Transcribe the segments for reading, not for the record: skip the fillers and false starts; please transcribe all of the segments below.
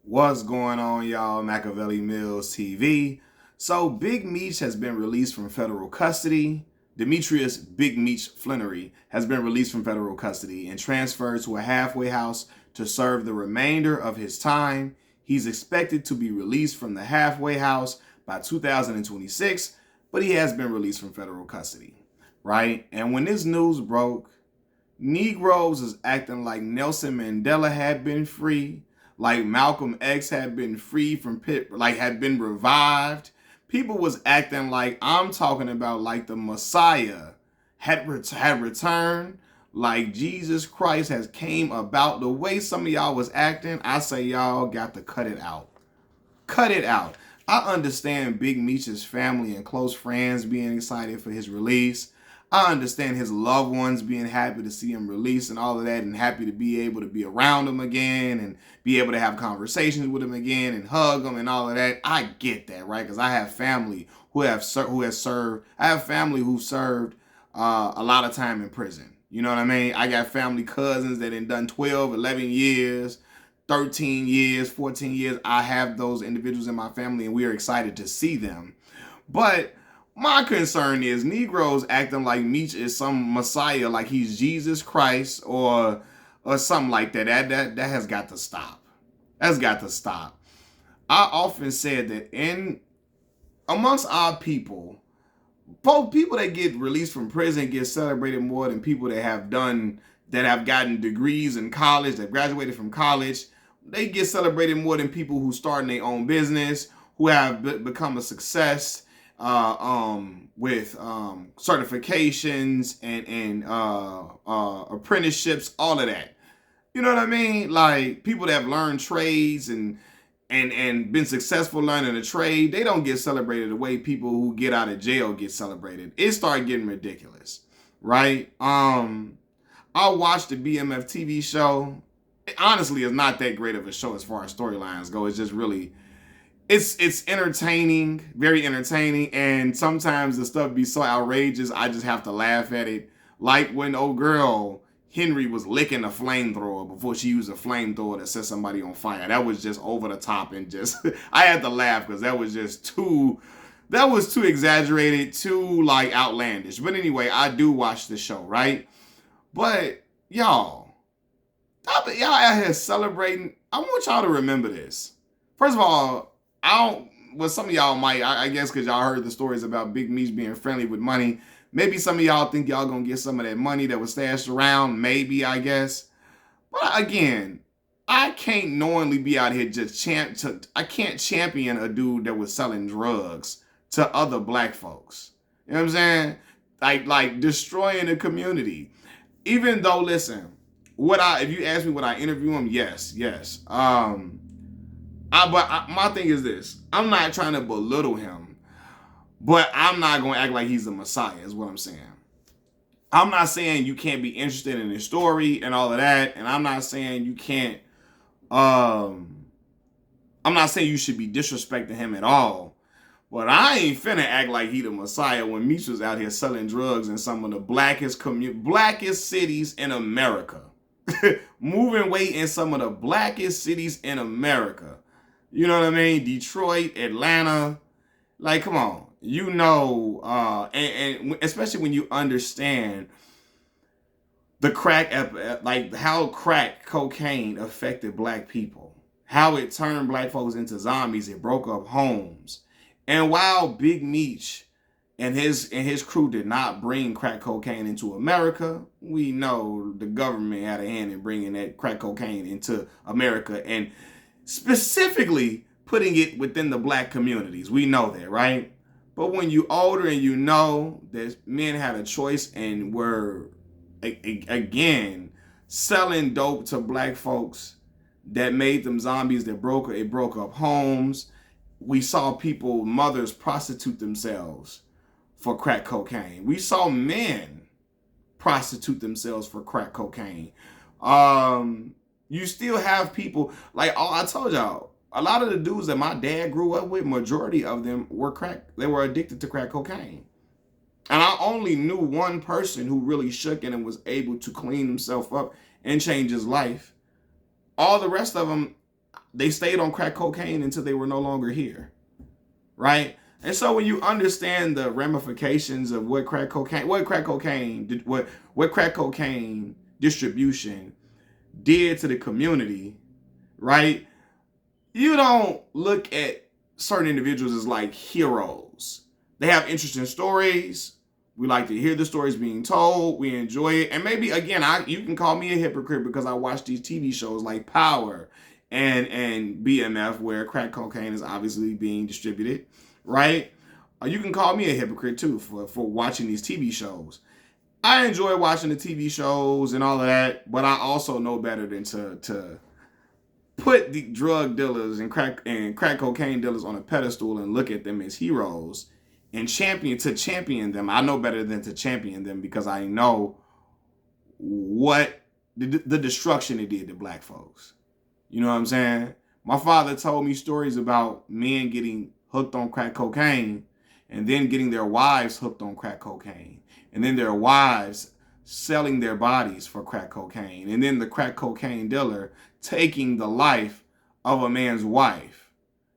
What's going on, y'all? Machiavelli Mills TV. So, Big Meech has been released from federal custody. Demetrius Big Meech Flannery has been released from federal custody and transferred to a halfway house to serve the remainder of his time. He's expected to be released from the halfway house by 2026, but he has been released from federal custody, right? And when this news broke, Negroes is acting like Nelson Mandela had been free, like Malcolm X had been free from pit, like had been revived. People was acting like I'm talking about like the Messiah had returned, like Jesus Christ has came about. The way some of y'all was acting, I say y'all got to cut it out. Cut it out. I understand Big Meech's family and close friends being excited for his release. I understand his loved ones being happy to see him released and all of that, and happy to be able to be around him again and be able to have conversations with him again and hug him and all of that. I get that, right? Because I have family who has served. I have family who served a lot of time in prison. You know what I mean? I got family cousins that have done 12, 11 years, 13 years, 14 years. I have those individuals in my family, and we are excited to see them. But my concern is Negroes acting like Meech is some Messiah, like he's Jesus Christ or something like that. That has got to stop. That's got to stop. I often said that amongst our people, both people that get released from prison get celebrated more than people that have gotten degrees in college, that graduated from college. They get celebrated more than people who start in their own business, who have become a success with certifications and apprenticeships, all of that. You know what I mean? Like people that have learned trades and been successful learning a trade, they don't get celebrated the way people who get out of jail get celebrated. It started getting ridiculous, right? I watched the BMF TV show. It honestly is not that great of a show as far as storylines go. It's just really it's entertaining, very entertaining, and sometimes the stuff be so outrageous I just have to laugh at it. Like when old girl Henry was licking a flamethrower before she used a flamethrower to set somebody on fire. That was just over the top, and just I had to laugh because that was too exaggerated, too like outlandish. But anyway, I do watch the show, right? But y'all out here celebrating. I want y'all to remember this. First of all, some of y'all might, I guess because y'all heard the stories about Big Meech being friendly with money. Maybe some of y'all think y'all gonna get some of that money that was stashed around. Maybe, I guess. But again, I can't knowingly be out here I can't champion a dude that was selling drugs to other black folks. You know what I'm saying? Like destroying the community. Even though, listen, if you ask me would I interview him? Yes. My thing is this. I'm not trying to belittle him, but I'm not going to act like he's the Messiah, is what I'm saying. I'm not saying you can't be interested in his story and all of that, and I'm not saying you can't, I'm not saying you should be disrespecting him at all, but I ain't finna act like he the Messiah when Meech was out here selling drugs in some of the blackest cities in America. Moving weight in some of the blackest cities in America. You know what I mean? Detroit, Atlanta. Like, come on. You know, and especially when you understand the like how crack cocaine affected black people. How it turned black folks into zombies. It broke up homes. And while Big Meech and his crew did not bring crack cocaine into America, we know the government had a hand in bringing that crack cocaine into America and specifically putting it within the black communities. We know that, right? But when you older and you know that men had a choice and were, again, selling dope to black folks that made them zombies, that broke up homes. We saw mothers prostitute themselves for crack cocaine. We saw men prostitute themselves for crack cocaine. You still have people, like I told y'all, a lot of the dudes that my dad grew up with, majority of them they were addicted to crack cocaine. And I only knew one person who really shook it and was able to clean himself up and change his life. All the rest of them, they stayed on crack cocaine until they were no longer here, right? And so when you understand the ramifications of what crack cocaine distribution did to the community, right? You don't look at certain individuals as like heroes. They have interesting stories. We like to hear the stories being told. We enjoy it. And maybe, again, you can call me a hypocrite because I watch these TV shows like Power and BMF, where crack cocaine is obviously being distributed, right? You can call me a hypocrite too for watching these TV shows. I enjoy watching the TV shows and all of that, but I also know better than to put the drug dealers and crack cocaine dealers on a pedestal and look at them as heroes and champion them. I know better than to champion them because I know what the destruction it did to black folks. You know what I'm saying? My father told me stories about men getting hooked on crack cocaine and then getting their wives hooked on crack cocaine, and then their wives selling their bodies for crack cocaine, and then the crack cocaine dealer taking the life of a man's wife.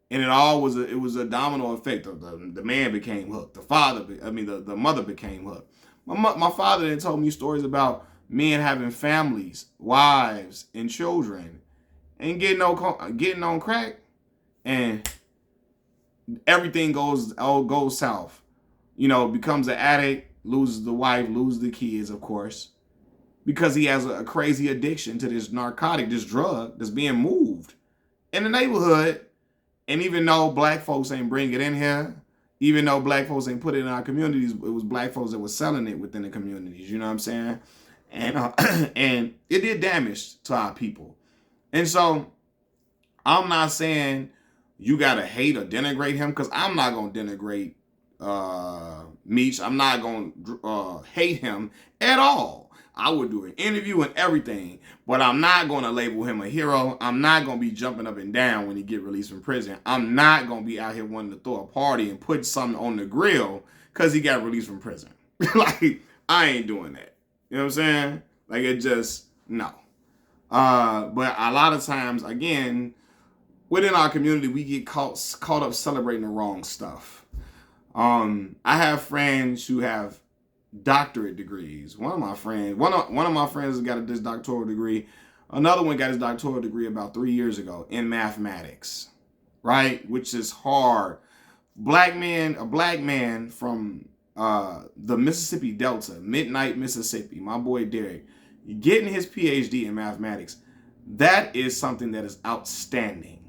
And it was a domino effect. The man became hooked. The mother became hooked. My father then told me stories about men having families, wives, and children, and getting on crack, and everything goes south. You know, becomes an addict, loses the wife, loses the kids, of course, because he has a crazy addiction to this narcotic, this drug that's being moved in the neighborhood. And even though black folks ain't bring it in here, even though black folks ain't put it in our communities, it was black folks that were selling it within the communities. You know what I'm saying? And and it did damage to our people. And so I'm not saying you gotta hate or denigrate him, because I'm not gonna denigrate Meech. I'm not gonna hate him at all. I would do an interview and everything, but I'm not going to label him a hero. I'm not going to be jumping up and down when he get released from prison. I'm not going to be out here wanting to throw a party and put something on the grill because he got released from prison. Like, I ain't doing that. You know what I'm saying? Like, it just, no. But a lot of times, again, within our community, we get caught up celebrating the wrong stuff. I have friends who have doctorate degrees. One of my friends has got this doctoral degree. Another one got his doctoral degree about 3 years ago in mathematics, right? Which is hard. A black man from the Mississippi Delta, Midnight, Mississippi, my boy Derek, getting his PhD in mathematics, that is something that is outstanding.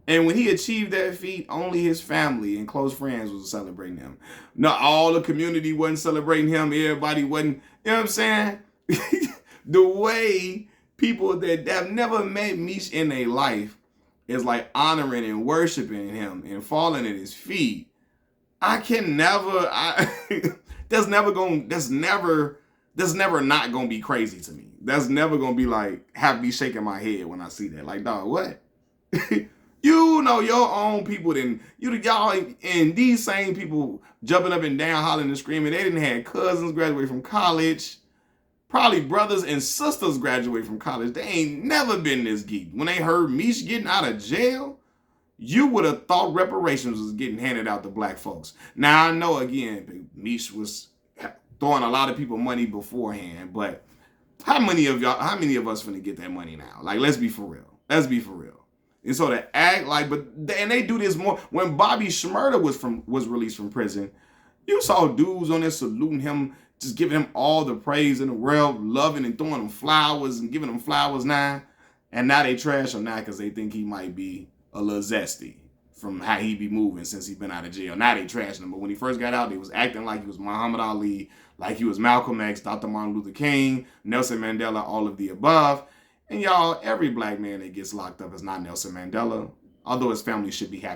And when he achieved that feat, only his family and close friends was celebrating him. No, all the community wasn't celebrating him. Everybody wasn't, you know what I'm saying? The way people that have never met Meech in their life is like honoring and worshiping him and falling at his feet. That's never not gonna be crazy to me. That's never gonna be like, have me shaking my head when I see that. Like, dog, what? You know your own people, y'all and these same people jumping up and down, hollering and screaming. They didn't have cousins graduate from college, probably brothers and sisters graduate from college. They ain't never been this geek. When they heard Meech getting out of jail, you would have thought reparations was getting handed out to black folks. Now, I know, again, Meech was throwing a lot of people money beforehand, but how many of us finna get that money now? Like, let's be for real. And so to act like, and they do this more. When Bobby Shmurda was released from prison, you saw dudes on there saluting him, just giving him all the praise in the world, loving and throwing him flowers and giving him flowers now. And now they trash him now because they think he might be a little zesty from how he be moving since he been out of jail. Now they trashing him. But when he first got out, they was acting like he was Muhammad Ali, like he was Malcolm X, Dr. Martin Luther King, Nelson Mandela, all of the above. And y'all, every black man that gets locked up is not Nelson Mandela, although his family should be happy.